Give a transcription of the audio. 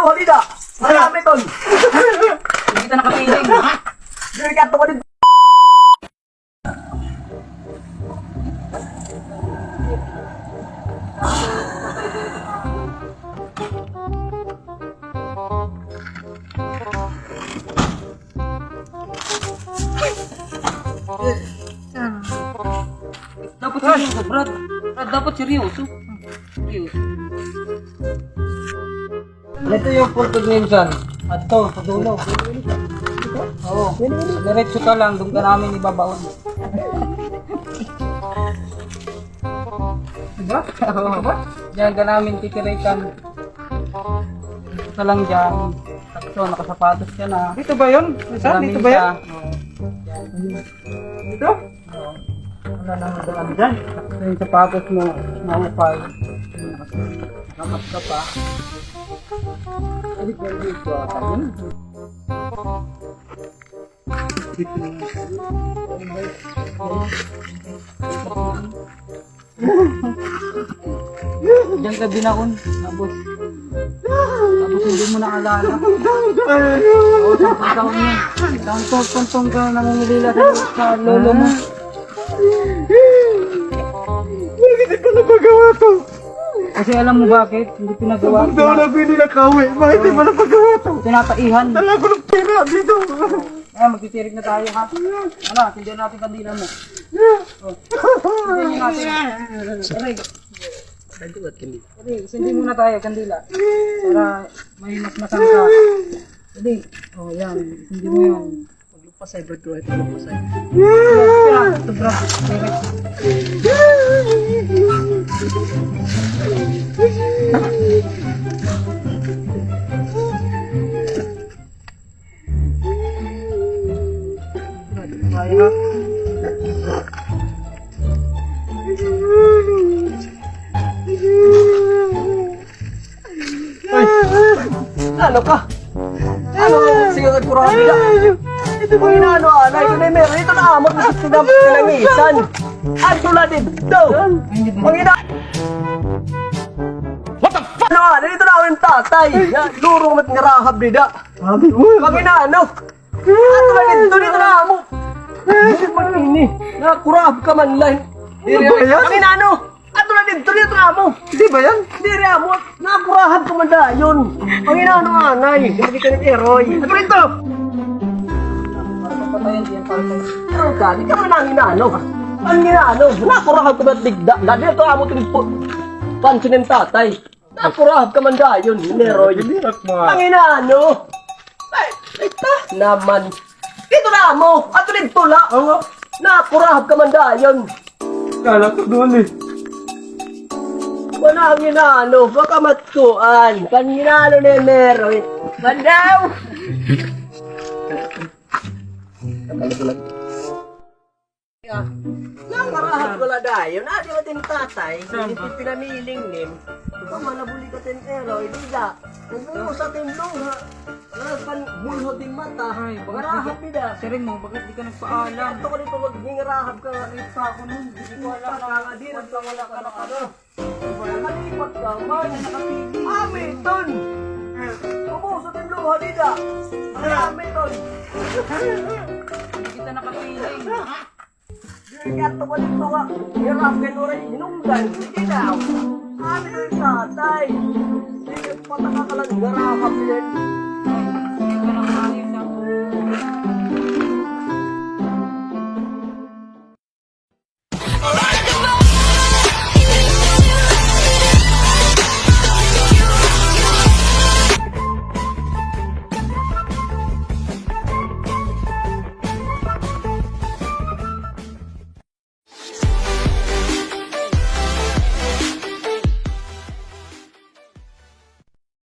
lo, halina. Marami ton. Hindi kita nakapiling. Dili ka to din. Dapat seryoso, Brad. Brad, dapat seryoso. Seryoso. Ito yung pulpig minsan. At to, sa dulo. Oo. Diretso ka lang, doon ka namin ibabaon. Diba? Oo. Diyan ka namin titirikan. Dito ka lang dyan. Takso, nakasapatos ka na. Dito ba 'yon? Saan dito ba 'yan? Dito? Oo. Wala nang nadalan dyan. Takso yung sapatos mo, maupay. Nakamat ka pa. Balik ka dito. Ayun. Diyan ka binakon, tapos hindi mo naalala. Oo, 10 taon yun. Taon-taon ka nangungulila sa lolo mo. Bakit di pa napagawa to? Kasi alam mo bakit? Hindi pinagawa. Ang daw na binilakawi. Bakit di pa napagawa to? Tinataihan. Dala ko ng pera dito. Magtitirik na tayo ha. Ano, tindihan natin kandila mo. Tindihan natin. Aray. Sindi muna tayo kandila. Para may mas masangka. Hindi. Oh, yan. Sindi mo yan. Pasay, Brad ko. Ito pasay. Ito, Brad. Kaya. Ano ka? Ano? Sige ka kurang bila. Ito ba inaano anay? Ito na yung meron. Ito na amot na silangisan. At tula dito. Pangina. What the fuck? Ano anay? Ito na ang tatay. Lurong mat ngarahab nida. Pangina ano? At tula dito. Dito na amot. Pangini. Nakurahab ka man lang. Pangina ano? At tula dito. Dito na amot. Hindi ba yan? Hindi rin amot. Nakurahab ka man dayon. Pangina ano anay? Hindi ka ng eroy. At tula dito. Patayin diyan para tayo. Pero ka, di ka man ang inaano. Ang inaano, nakurahab ka ba't digda? Lagi ito amo ito pansin ng tatay. Nakurahab ka man dayon, Neroy. Ang inaano. Ay, ito naman. Ito na mo, ato rin tula. Nakurahab ka man dayon. Kala ko doon eh. Wala ang inaano, baka matkuan. Panginano ni Neroy. Mandaw! Nangarahap ko la dayon, adi mo din tatay, hindi pinamiling nim. Manabuli ka tin eroy, di da. Nagbuo sa tinlong ha. Pan bulho din mata. Pangarahap nida. Sirin mo, bakit di ka nagpaalam? Ito ko dito wag ningarahap ka sa ako nun. Hindi ko alam na nga din at wala ka na ano. Nakalipat ka man. Amiton! Bubuo sa tinlong ha di da. Amiton! Hindi kita nakapiling. Kato ko dito nga, hirap ka nung rin hinunggan, hindi daw. Ano yung tatay? Hindi pataka ka lang garahap din.